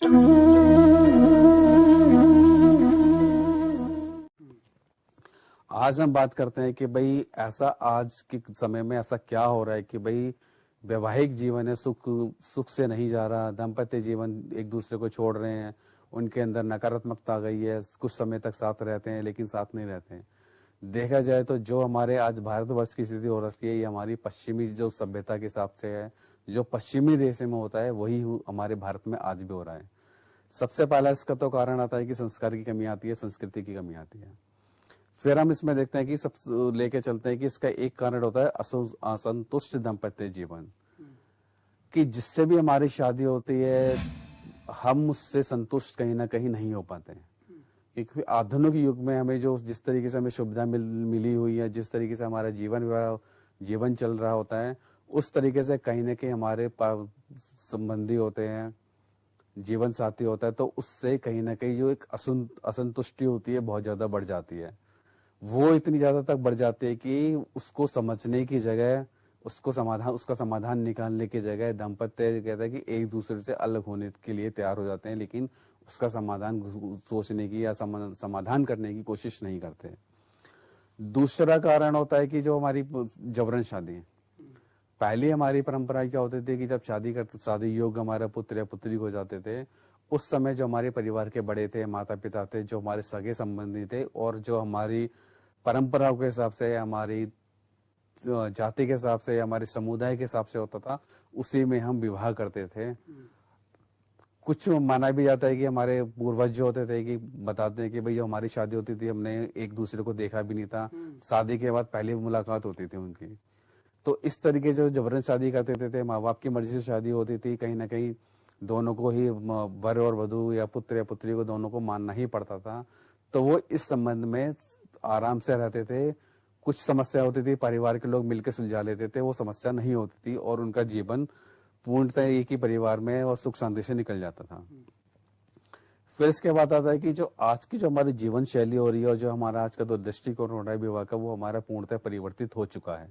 आज हम बात करते हैं कि भाई ऐसा आज के समय में ऐसा क्या हो रहा है कि भाई वैवाहिक जीवन है सुख सुख से नहीं जा रहा, दाम्पत्य जीवन एक दूसरे को छोड़ रहे हैं, उनके अंदर नकारात्मकता आ गई है, कुछ समय तक साथ रहते हैं लेकिन साथ नहीं रहते हैं। देखा जाए तो जो हमारे आज भारतवर्ष की स्थिति हो रही है ये हमारी पश्चिमी जो सभ्यता के हिसाब से है, जो पश्चिमी देश में होता है वही हमारे भारत में आज भी हो रहा है। सबसे पहला इसका तो कारण आता है कि संस्कार की कमी आती है, संस्कृति की कमी आती है। फिर हम इसमें देखते हैं कि सब लेके चलते हैं कि इसका एक कारण होता है असंतुष्ट दाम्पत्य जीवन, कि जिससे भी हमारी शादी होती है हम उससे संतुष्ट कहीं ना कहीं नहीं हो पाते हैं। क्योंकि आधुनिक युग में हमें जो जिस तरीके से हमें सुविधा मिली हुई है, जिस तरीके से हमारा जीवन चल रहा होता है, उस तरीके से कहीं ना कहीं हमारे संबंधी होते हैं, जीवन साथी होता है, तो उससे कहीं ना कहीं जो एक असंतुष्टि होती है बहुत ज्यादा बढ़ जाती है। वो इतनी ज्यादा तक बढ़ जाती है कि उसको समझने की जगह, उसका समाधान निकालने की जगह दाम्पत्य कहता है कि एक दूसरे से अलग होने के लिए तैयार हो जाते हैं, लेकिन उसका समाधान सोचने की या समाधान करने की कोशिश नहीं करते। दूसरा कारण होता है कि जो हमारी जबरन शादी है। पहले हमारी परंपरा क्या होती थी कि जब शादी योग्य हमारा पुत्र या पुत्री हो जाते थे, उस समय जो हमारे परिवार के बड़े थे, माता पिता थे, जो हमारे सगे संबंधी थे और जो हमारी परंपराओं के हिसाब से, हमारी जाति के हिसाब से, हमारे समुदाय के हिसाब से होता था, उसी में हम विवाह करते थे। कुछ माना भी जाता है कि हमारे पूर्वज जो होते थे कि बताते हैं कि भाई जब हमारी शादी होती थी हमने एक दूसरे को देखा भी नहीं था, शादी के बाद पहली मुलाकात होती थी उनकी। तो इस तरीके जो जबरन शादी करते थे, माँ बाप की मर्जी से शादी होती थी, कहीं ना कहीं दोनों को ही वर और वधू या पुत्र या पुत्री को दोनों को मानना ही पड़ता था। तो वो इस संबंध में आराम से रहते थे। कुछ समस्या होती थी, परिवार के लोग मिलकर सुलझा लेते थे, वो समस्या नहीं होती थी और उनका जीवन पूर्णतः एक ही परिवार में और सुख शांति से निकल जाता था। फिर इसके बाद आता है कि जो आज की जो हमारी जीवन शैली हो रही है और जो हमारा आज का जो दृष्टिकोण हो रहा है विवाह का, वो हमारा पूर्णतः परिवर्तित हो चुका है।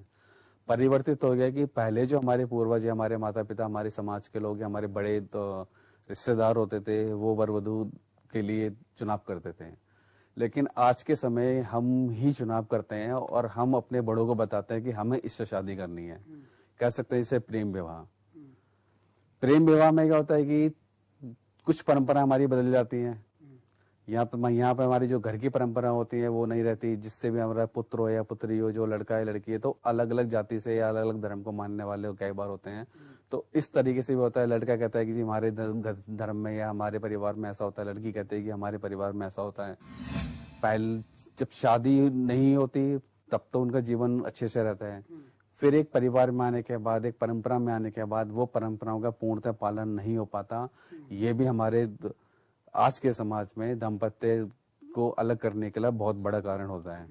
परिवर्तित हो गया कि पहले जो हमारे पूर्वज, हमारे माता पिता, हमारे समाज के लोग, हमारे बड़े तो रिश्तेदार होते थे, वो वर वधू के लिए चुनाव करते थे। लेकिन आज के समय हम ही चुनाव करते हैं और हम अपने बड़ों को बताते हैं कि हमें इससे शादी करनी है। कह सकते हैं इसे प्रेम विवाह। प्रेम विवाह में क्या होता है कि कुछ परंपरा हमारी बदल जाती हैं। यहाँ पे हमारी जो घर की परंपरा होती है वो नहीं रहती, जिससे भी हमारा पुत्र हो या पुत्री हो, जो लड़का है लड़की है, तो अलग अलग जाति से या अलग अलग धर्म को मानने वाले कई बार होते हैं। तो इस तरीके से भी होता है, लड़का कहता है कि जी हमारे धर्म में या हमारे परिवार में ऐसा होता है, लड़की कहती है कि हमारे परिवार में ऐसा होता है। पहले जब शादी नहीं होती तब तो उनका जीवन अच्छे से रहता है। फिर एक परिवार में आने के बाद, एक परंपरा में आने के बाद, वो परंपराओं का पूर्णतः पालन नहीं हो पाता। ये भी हमारे आज के समाज में दाम्पत्य को अलग करने के लिए बहुत बड़ा कारण होता है।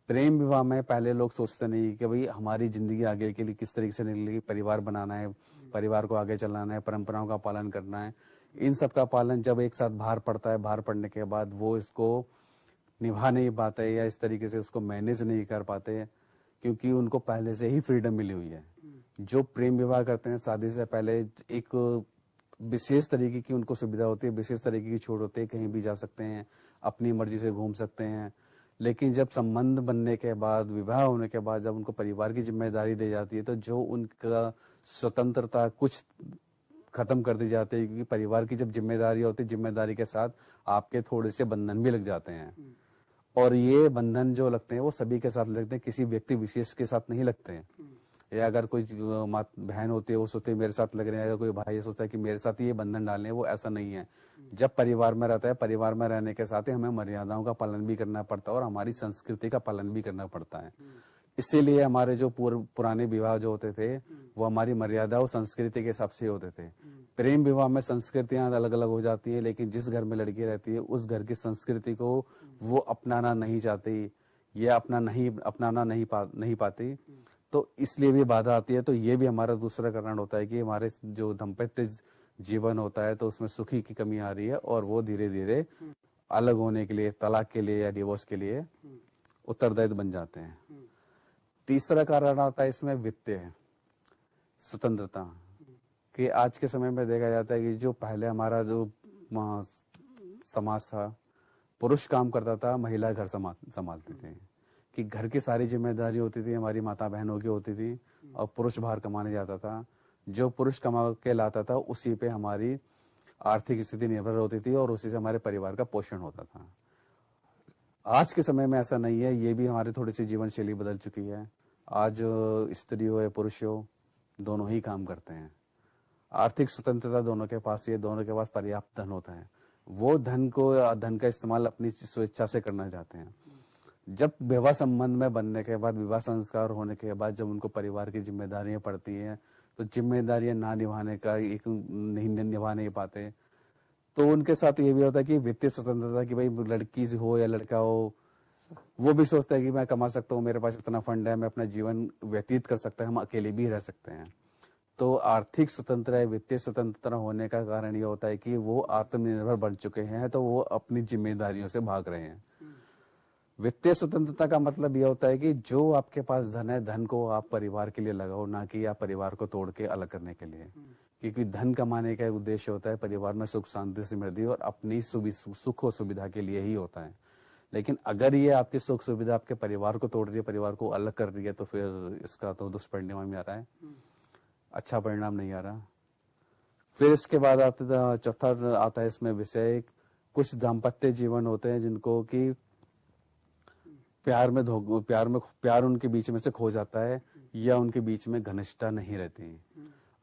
प्रेम विवाह में पहले लोग सोचते नहीं कि भाई हमारी जिंदगी आगे के लिए किस तरीके से निकलेगी, परिवार बनाना है, परिवार को आगे चलाना है, परंपराओं का पालन करना है। इन सब का पालन जब एक साथ भार पड़ता है, भार पड़ने के बाद वो इसको निभा नहीं पाते या इस तरीके से उसको मैनेज नहीं कर पाते, क्योंकि उनको पहले से ही फ्रीडम मिली हुई है। जो प्रेम विवाह करते हैं शादी से पहले एक विशेष तरीके की उनको सुविधा होती है, विशेष तरीके की छूट होती है, कहीं भी जा सकते हैं, अपनी मर्जी से घूम सकते हैं। लेकिन जब संबंध बनने के बाद, विवाह होने के बाद, जब उनको परिवार की जिम्मेदारी दी जाती है, तो जो उनका स्वतंत्रता कुछ खत्म कर दी जाती है, क्योंकि परिवार की जब जिम्मेदारी होती है, जिम्मेदारी के साथ आपके थोड़े से बंधन भी लग जाते हैं। और ये बंधन जो लगते हैं वो सभी के साथ लगते हैं, किसी व्यक्ति विशेष के साथ नहीं लगते हैं। या अगर कोई बहन होती है वो सोचती है मेरे साथ लग रहे हैं, अगर कोई भाई सोचता है कि मेरे साथ ये बंधन डालने हैं, वो ऐसा नहीं है। जब परिवार में रहता है, परिवार में रहने के साथ ही हमें मर्यादाओं का पालन भी करना पड़ता है और हमारी संस्कृति का पालन भी करना पड़ता है। इसीलिए हमारे जो पुराने विवाह जो होते थे वो हमारी मर्यादा और संस्कृति के हिसाब से होते थे। प्रेम विवाह में संस्कृतियां अलग अलग हो जाती है, लेकिन जिस घर में लड़की रहती है उस घर की संस्कृति को वो अपनाना नहीं चाहती या अपनाना नहीं पाती, तो इसलिए भी बाधा आती है। तो ये भी हमारा दूसरा कारण होता है कि हमारे जो दाम्पत्य जीवन होता है तो उसमें सुखी की कमी आ रही है और वो धीरे धीरे अलग होने के लिए, तलाक के लिए या डिवोर्स के लिए उत्तरदायी बन जाते हैं। तीसरा कारण आता है इसमें वित्तीय स्वतंत्रता, कि आज के समय में देखा जाता है कि जो पहले हमारा जो समाज था। पुरुष काम करता था, महिला घर संभालते थे, कि घर की सारी जिम्मेदारी होती थी हमारी माता बहनों की होती थी, और पुरुष बाहर कमाने जाता था। जो पुरुष कमा के लाता था उसी पे हमारी आर्थिक स्थिति निर्भर होती थी और उसी से हमारे परिवार का पोषण होता था। आज के समय में ऐसा नहीं है, ये भी हमारी थोड़ी सी जीवन शैली बदल चुकी है। आज स्त्री हो या पुरुष हो, दोनों ही काम करते हैं। आर्थिक स्वतंत्रता दोनों के पास ही है, दोनों के पास पर्याप्त धन होता है। वो धन का इस्तेमाल अपनी स्वेच्छा से करना चाहते हैं। जब विवाह संबंध में बनने के बाद, विवाह संस्कार होने के बाद जब उनको परिवार की जिम्मेदारियां पड़ती हैं, तो जिम्मेदारियां ना निभाने का एक नहीं निभा नहीं पाते, तो उनके साथ ये भी होता है कि वित्तीय स्वतंत्रता, कि भाई लड़की हो या लड़का हो, वो भी सोचता है कि मैं कमा सकता हूँ, मेरे पास इतना फंड है, मैं अपना जीवन व्यतीत कर सकता है, हम अकेले भी रह सकते हैं। तो आर्थिक स्वतंत्र है, वित्तीय स्वतंत्रता होने का कारण ये होता है कि वो आत्मनिर्भर बन चुके हैं, तो वो अपनी जिम्मेदारियों से भाग रहे हैं। वित्तीय स्वतंत्रता का मतलब यह होता है कि जो आपके पास धन है, धन को आप परिवार के लिए लगाओ, ना कि आप परिवार को तोड़ के अलग करने के लिए। क्योंकि धन कमाने का उद्देश्य होता है परिवार में सुख शांति समृद्धि और अपनी सुख और सुविधा के लिए ही होता है। लेकिन अगर ये आपकी सुख सुविधा आपके परिवार को तोड़ रही है, परिवार को अलग कर रही है, तो फिर इसका तो दुष्परिणाम आ रहा है, अच्छा परिणाम नहीं आ रहा। फिर इसके बाद चौथा आता है इसमें विषय, कुछ दाम्पत्य जीवन होते हैं जिनको कि प्यार उनके बीच में से खो जाता है, या उनके बीच में घनिष्ठता नहीं रहती।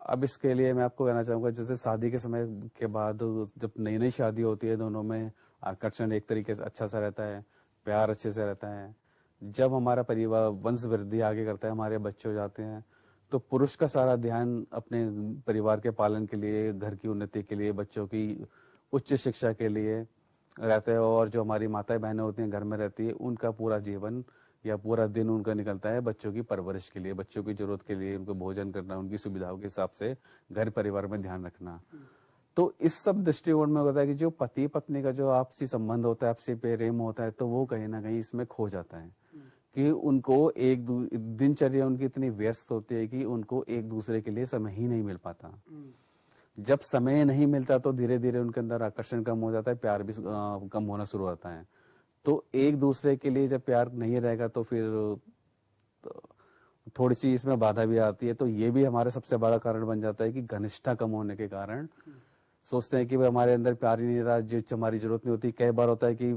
अब इसके लिए मैं आपको कहना चाहूंगा, जैसे शादी के समय के बाद जब नई नई शादी होती है, दोनों में आकर्षण एक तरीके से अच्छा सा रहता है, प्यार अच्छे से रहता है। जब हमारा परिवार वंश वृद्धि आगे करता है, हमारे बच्चे हो जाते हैं, तो पुरुष का सारा ध्यान अपने परिवार के पालन के लिए, घर की उन्नति के लिए, बच्चों की उच्च शिक्षा के लिए रहते हैं। और जो हमारी माताएं बहनें होती हैं घर में रहती है, उनका पूरा जीवन या पूरा दिन उनका निकलता है बच्चों की परवरिश के लिए, बच्चों की जरूरत के लिए, उनको भोजन करना, उनकी सुविधाओं के हिसाब से घर परिवार में ध्यान रखना। तो इस सब दृष्टिकोण में होता है कि जो पति पत्नी का जो आपसी संबंध होता है, आपसी प्रेम होता है, तो वो कहीं ना कहीं इसमें खो जाता है। कि उनको दिनचर्या उनकी इतनी व्यस्त होती है कि उनको एक दूसरे के लिए समय ही नहीं मिल पाता। जब समय नहीं मिलता तो धीरे धीरे उनके अंदर आकर्षण कम हो जाता है, प्यार भी कम होना शुरू होता है। तो एक दूसरे के लिए जब प्यार नहीं रहेगा तो फिर थोड़ी सी इसमें बाधा भी आती है। तो ये भी हमारे सबसे बड़ा कारण बन जाता है कि घनिष्ठता कम होने के कारण सोचते हैं कि भाई हमारे अंदर प्यार ही नहीं रहा, जो हमारी जरूरत नहीं होती। कई बार होता है कि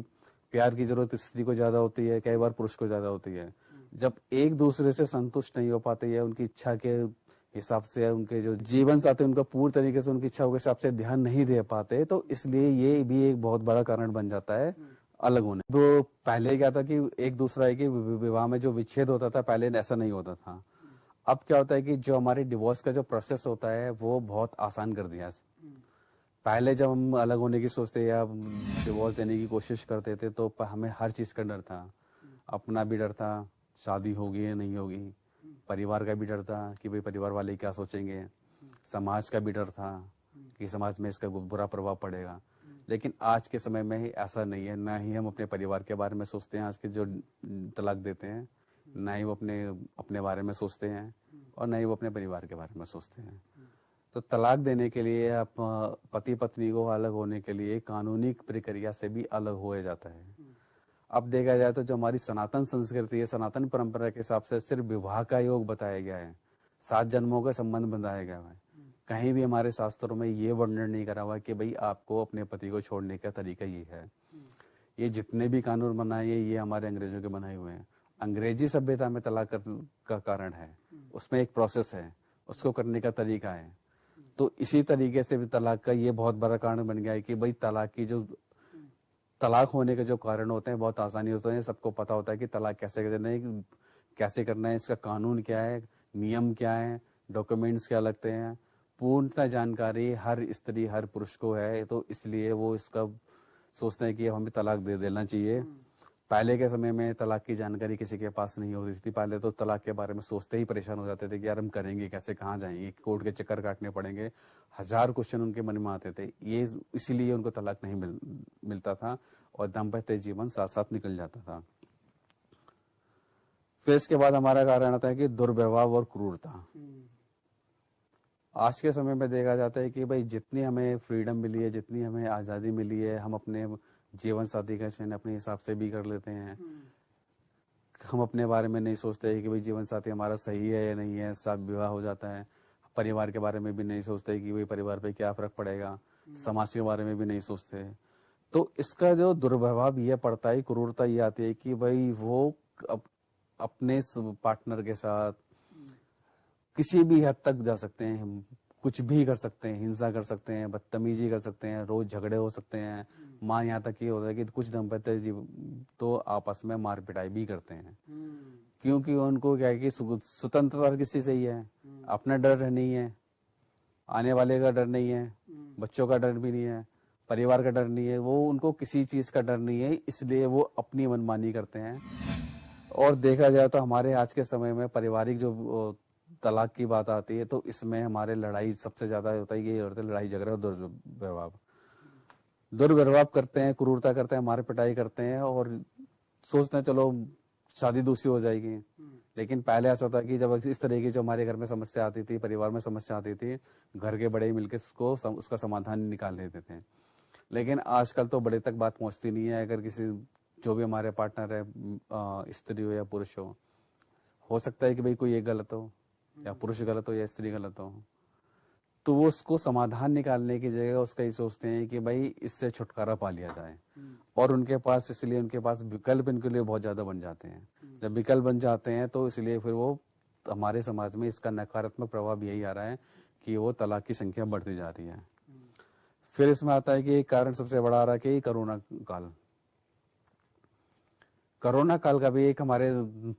प्यार की जरूरत स्त्री को ज्यादा होती है, कई बार पुरुष को ज्यादा होती है। जब एक दूसरे से संतुष्ट नहीं हो पाते या उनकी इच्छा के हिसाब से, उनके जो जीवन साथी उनका पूरी तरीके से उनकी इच्छाओं के हिसाब से ध्यान नहीं दे पाते, तो इसलिए ये भी एक बहुत बड़ा कारण बन जाता है अलग होने। तो पहले क्या था कि एक दूसरा है कि विवाह में जो विच्छेद होता था, पहले ऐसा नहीं होता था। अब क्या होता है कि जो हमारे डिवोर्स का जो प्रोसेस होता है वो बहुत आसान कर दिया। पहले जब हम अलग होने की सोचते या डिवोर्स देने की कोशिश करते थे तो हमें हर चीज का डर था। अपना भी डर था, शादी होगी या नहीं होगी, परिवार का भी डर था कि भाई परिवार वाले क्या सोचेंगे, समाज का भी डर था कि समाज में इसका बुरा प्रभाव पड़ेगा। लेकिन आज के समय में ही ऐसा नहीं है। ना ही हम अपने परिवार के बारे में सोचते हैं, आज के जो तलाक देते हैं, ना ही वो अपने बारे में सोचते हैं और ना ही वो अपने परिवार के बारे में सोचते हैं। तो तलाक देने के लिए आप पति पत्नी को अलग होने के लिए कानूनी प्रक्रिया से भी अलग हो जाता है। अब देखा जाए तो जो हमारी सनातन संस्कृति है, सनातन परंपरा के हिसाब से सिर्फ विवाह का योग बताया गया है, 7 जन्मों का संबंध बनाया गया है। कहीं भी हमारे शास्त्रों में ये वर्णन नहीं करा हुआ कि भाई आपको अपने पति को छोड़ने का तरीका ये है। ये जितने भी कानून बनाए ये हमारे अंग्रेजों के बनाए हुए हैं। अंग्रेजी सभ्यता में तलाक का कारण है, उसमें एक प्रोसेस है, उसको करने का तरीका है। तो इसी तरीके से भी तलाक का ये बहुत बड़ा कारण बन गया है कि भाई तलाक होने के जो कारण होते हैं बहुत आसानी होते हैं। सबको पता होता है कि तलाक कैसे करना है, इसका कानून क्या है, नियम क्या है, डॉक्यूमेंट्स क्या लगते हैं, पूर्णतः जानकारी हर स्त्री हर पुरुष को है। तो इसलिए वो इसका सोचते हैं कि हमें तलाक दे देना चाहिए। पहले के समय में तलाक की जानकारी किसी के पास नहीं होती थी। पहले तो तलाक के बारे में सोचते ही परेशान हो जाते थे कि यार हम करेंगे कैसे, कहाँ जाएंगे, कोर्ट के चक्कर काटने पड़ेंगे, 1000 क्वेश्चन उनके मन में आते थे। ये इसीलिए उनको तलाक नहीं मिलता था और दाम्पत्य जीवन साथ साथ निकल जाता था। फिर इसके बाद हमारा कारण आता है कि दुर्व्यवहार और क्रूरता। आज के समय में देखा जाता है कि भाई जितनी हमें फ्रीडम मिली है, जितनी हमें आज़ादी मिली है, हम अपने जीवन साथी का चयन अपने हिसाब से भी कर लेते हैं। हम अपने बारे में नहीं सोचते कि भाई जीवन साथी हमारा सही है या नहीं है, सब विवाह हो जाता है। परिवार के बारे में भी नहीं सोचते कि भाई परिवार पे क्या फर्क पड़ेगा, समाज के बारे में भी नहीं सोचते। तो इसका जो दुर्प्रभाव ये पड़ता है, क्रूरता ये आती है कि भाई वो अपने पार्टनर के साथ किसी भी हद तक जा सकते हैं, कुछ भी कर सकते हैं, हिंसा कर सकते हैं, बदतमीजी कर सकते हैं, रोज झगड़े हो सकते हैं। माँ यहाँ तक ये होता है कि कुछ दंपत्ति जीव तो आपस में मार पिटाई भी करते हैं, क्योंकि उनको क्या है कि स्वतंत्रता किसी से ही है, अपना डर नहीं है, आने वाले का डर नहीं है, बच्चों का डर भी नहीं है, परिवार का डर नहीं है, वो उनको किसी चीज का डर नहीं है, इसलिए वो अपनी मनमानी करते हैं। और देखा जाए तो हमारे आज के समय में पारिवारिक जो तलाक की बात आती है, तो इसमें हमारे लड़ाई सबसे ज्यादा होता है, ये होता है लड़ाई झगड़ा और दुर्व्यवहार करते हैं, क्रूरता करते हैं, मार पिटाई करते हैं और सोचते हैं चलो शादी दूसरी हो जाएगी। लेकिन पहले ऐसा होता कि जब इस तरह की जो हमारे घर में समस्या आती थी, परिवार में समस्या आती थी, घर के बड़े मिलकर उसका समाधान निकाल लेते थे। लेकिन आजकल तो बड़े तक बात पहुंचती नहीं है। अगर किसी जो भी हमारे पार्टनर है, स्त्री हो या पुरुष हो सकता है कि भाई कोई एक गलत हो या पुरुष गलत हो या स्त्री गलत हो, तो वो उसको समाधान निकालने की जगह उसका ये सोचते हैं कि भाई इससे छुटकारा पा लिया जाए। और उनके पास इसलिए उनके पास विकल्प इनके लिए बहुत ज्यादा बन जाते हैं। जब विकल्प बन जाते हैं तो इसलिए फिर वो हमारे समाज में इसका नकारात्मक प्रभाव यही आ रहा है कि वो तलाक की संख्या बढ़ती जा रही है। फिर इसमें आता है कि एक कारण सबसे बड़ा आ रहा है कि कोरोना काल का भी एक हमारे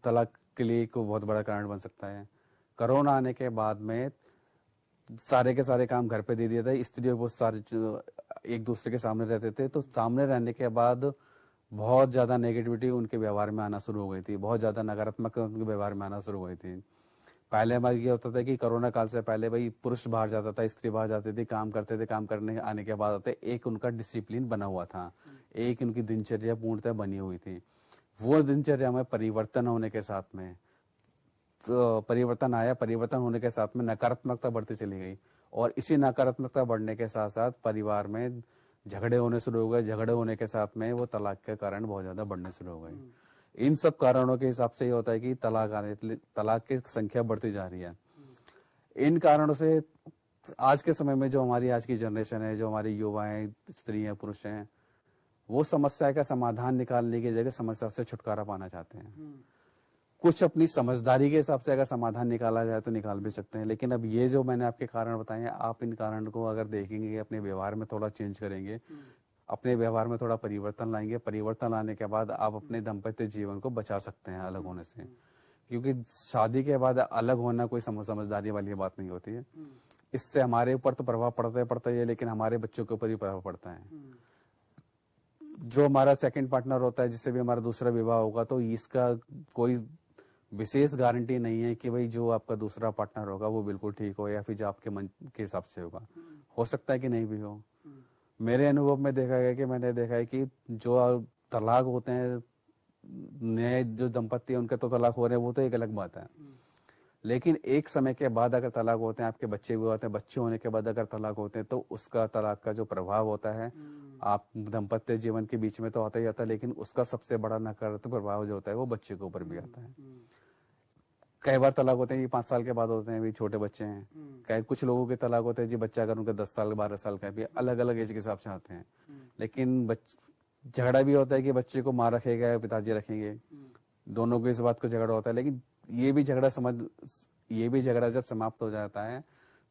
तलाक के लिए एक बहुत बड़ा कारण बन सकता है। कोरोना आने के बाद में सारे के सारे काम घर पे दे दिया था, स्त्रियों को सारे एक दूसरे के सामने रहते थे, तो सामने रहने के बाद बहुत ज्यादा नेगेटिविटी उनके व्यवहार में आना शुरू हो गई थी, बहुत ज्यादा नकारात्मक उनके व्यवहार में आना शुरू हो गई थी। पहले हमारे ये होता था कि कोरोना काल से पहले भाई पुरुष बाहर जाता था, स्त्री बाहर जाती थी, काम करते थे, काम करने आने के बाद आते एक उनका डिसिप्लिन बना हुआ था, एक उनकी दिनचर्या पूर्णतः बनी हुई थी। वो दिनचर्या में परिवर्तन होने के साथ में परिवर्तन आया, परिवर्तन होने के साथ में नकारात्मकता बढ़ती चली गई और इसी नकारात्मकता बढ़ने के साथ साथ परिवार में झगड़े होने शुरू हो गए। झगड़े होने के साथ में वो तलाक के कारण बहुत ज्यादा बढ़ने शुरू हो गए। इन सब कारणों के हिसाब से ये होता है कि तलाक की संख्या बढ़ती जा रही है। इन कारणों से आज के समय में जो हमारी आज की जनरेशन है, जो हमारी युवा है, स्त्री है, पुरुष हैं, वो समस्या का समाधान निकालने की जगह समस्या से छुटकारा पाना चाहते हैं। कुछ अपनी समझदारी के हिसाब से अगर समाधान निकाला जाए तो निकाल भी सकते हैं। लेकिन अब ये जो मैंने आपके कारण बताए हैं, आप इन कारण को अगर देखेंगे, अपने व्यवहार में थोड़ा चेंज करेंगे, अपने व्यवहार में थोड़ा परिवर्तन लाएंगे, परिवर्तन लाने के बाद आप अपने दाम्पत्य जीवन को बचा सकते हैं अलग होने से। क्योंकि शादी के बाद अलग होना कोई समझदारी वाली बात नहीं होती है। इससे हमारे ऊपर तो प्रभाव पड़ता ही है, लेकिन हमारे बच्चों के ऊपर भी प्रभाव पड़ता है। जो हमारा सेकंड पार्टनर होता है, जिससे भी हमारा दूसरा विवाह होगा, तो इसका कोई विशेष गारंटी नहीं है कि भाई जो आपका दूसरा पार्टनर होगा वो बिल्कुल ठीक हो या फिर जो आपके मन के हिसाब से होगा। हो सकता है कि नहीं भी हो। मेरे अनुभव में मैंने देखा है कि जो तलाक होते हैं, नए जो दंपत्ति उनके तो तलाक हो रहे हैं, वो तो एक अलग बात है। लेकिन एक समय के बाद अगर तलाक होते हैं, आपके बच्चे भी होते हैं, बच्चे होने के बाद अगर तलाक होते हैं, तो उसका तलाक का जो प्रभाव होता है आप दाम्पत्य जीवन के बीच में तो आता ही आता है, लेकिन उसका सबसे बड़ा नकारात्मक प्रभाव जो होता है वो बच्चे के ऊपर भी आता है। कई बार तलाक होते हैं ये 5 साल के बाद होते हैं, भी छोटे बच्चे हैं। कई कुछ लोगों के तलाक होते हैं जी बच्चा अगर उनका 10 साल 12 साल का भी, अलग अलग एज के हिसाब से आते हैं। लेकिन झगड़ा भी होता है कि बच्चे को माँ रखेगा या पिताजी रखेंगे, दोनों को इस बात को झगड़ा होता है। लेकिन ये भी झगड़ा जब समाप्त हो जाता है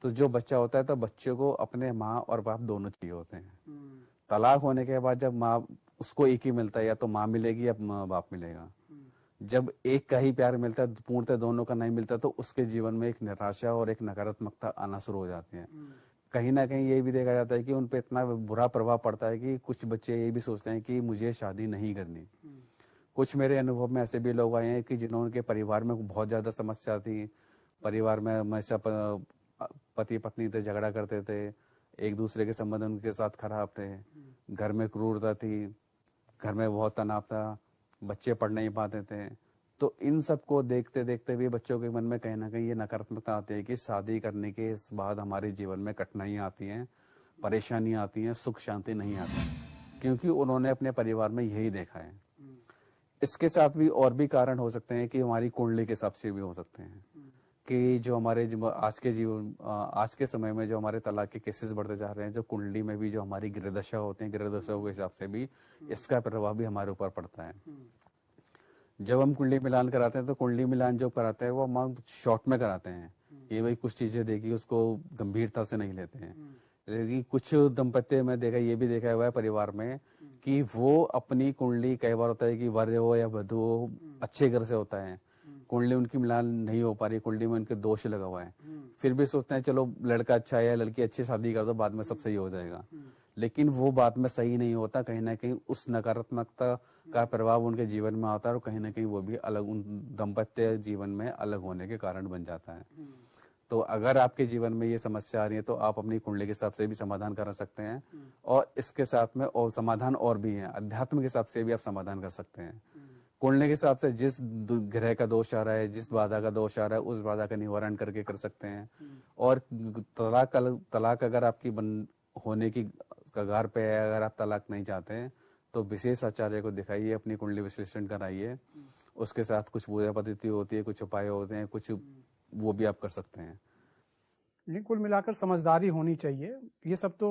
तो जो बच्चा होता है, तो बच्चे को अपने माँ और बाप दोनों चाहिए होते हैं। तलाक होने के बाद जब माँ उसको एक ही मिलता है, या तो माँ मिलेगी या बाप मिलेगा। जब एक का ही प्यार मिलता है, पूर्णतः दोनों का नहीं मिलता, तो उसके जीवन में एक निराशा और एक नकारात्मकता आना शुरू हो जाती है। कहीं ना कहीं ये भी देखा जाता है कि उन पे इतना बुरा प्रभाव पड़ता है कि कुछ बच्चे ये भी सोचते हैं कि मुझे शादी नहीं करनी। कुछ मेरे अनुभव में ऐसे भी लोग आए हैं कि जिन्होंने परिवार में बहुत ज्यादा समस्या थी, परिवार में हमेशा पति पत्नी थे, झगड़ा करते थे, एक दूसरे के संबंध उनके साथ खराब थे, घर में क्रूरता थी, घर में बहुत तनाव था, बच्चे पढ़ नहीं पाते थे, तो इन सब को देखते देखते भी बच्चों के मन में कहीं ना कहीं ये नकारात्मकता आती है कि शादी करने के बाद हमारे जीवन में कठिनाइयाँ आती हैं, परेशानियाँ आती हैं, सुख शांति नहीं आती, क्योंकि उन्होंने अपने परिवार में यही देखा है। इसके साथ भी और भी कारण हो सकते हैं कि हमारी कुंडली के हिसाब से भी हो सकते हैं कि जो हमारे आज के समय में जो हमारे तलाक के केसेस बढ़ते जा रहे हैं, जो कुंडली में भी जो हमारी गृह दशा होते हैं, गृह दशाओं के हिसाब से भी इसका प्रभाव भी हमारे ऊपर पड़ता है। जब हम कुंडली मिलान कराते हैं तो कुंडली मिलान जो कराते हैं वो हम शॉर्ट में कराते हैं, ये भाई कुछ चीजें देखी उसको गंभीरता से नहीं लेते हैं। लेकिन कुछ दंपत्ति में देखा, ये भी देखा हुआ है परिवार में कि वो अपनी कुंडली, कई बार होता है कि वर हो या वधु हो अच्छे घर से होता है, कुंडली उनकी मिलान नहीं हो पा रही, कुंडली में उनके दोष लगा हुआ है, फिर भी सोचते हैं चलो लड़का अच्छा है या लड़की अच्छी, शादी कर दो, बाद में सब सही हो जाएगा। लेकिन वो बाद में सही नहीं होता, कहीं ना कहीं उस नकारात्मकता का प्रभाव उनके जीवन में आता है और कहीं ना कहीं वो भी अलग, उन दाम्पत्य जीवन में अलग होने के कारण बन जाता है। तो अगर आपके जीवन में ये समस्या आ रही है तो आप अपनी कुंडली के हिसाब से भी समाधान कर सकते हैं, और इसके साथ में और समाधान और भी है, अध्यात्म के हिसाब से भी आप समाधान कर सकते हैं। कुंडली के हिसाब से जिस ग्रह का दोष आ रहा है, जिस बाधा का दोष आ रहा है, उस बाधा का निवारण करके कर सकते हैं। और तलाक अगर आपकी होने की कगार पे है, अगर आप तलाक नहीं चाहते हैं तो विशेष आचार्य को दिखाइए, अपनी कुंडली विश्लेषण कराइए, उसके साथ कुछ पूजा पद्धति होती है, कुछ उपाय होते हैं, कुछ वो भी आप कर सकते हैं। नहीं, कुल मिलाकर समझदारी होनी चाहिए। ये सब तो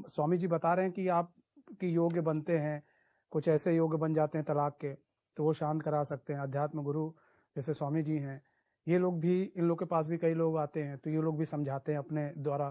स्वामी जी बता रहे हैं कि आप की योग्य बनते हैं, कुछ ऐसे योग्य बन जाते हैं तलाक के तो वो शांत करा सकते हैं। अध्यात्म गुरु जैसे स्वामी जी हैं, ये लोग भी, इन लोग के पास भी कई लोग आते हैं तो ये लोग भी समझाते हैं अपने द्वारा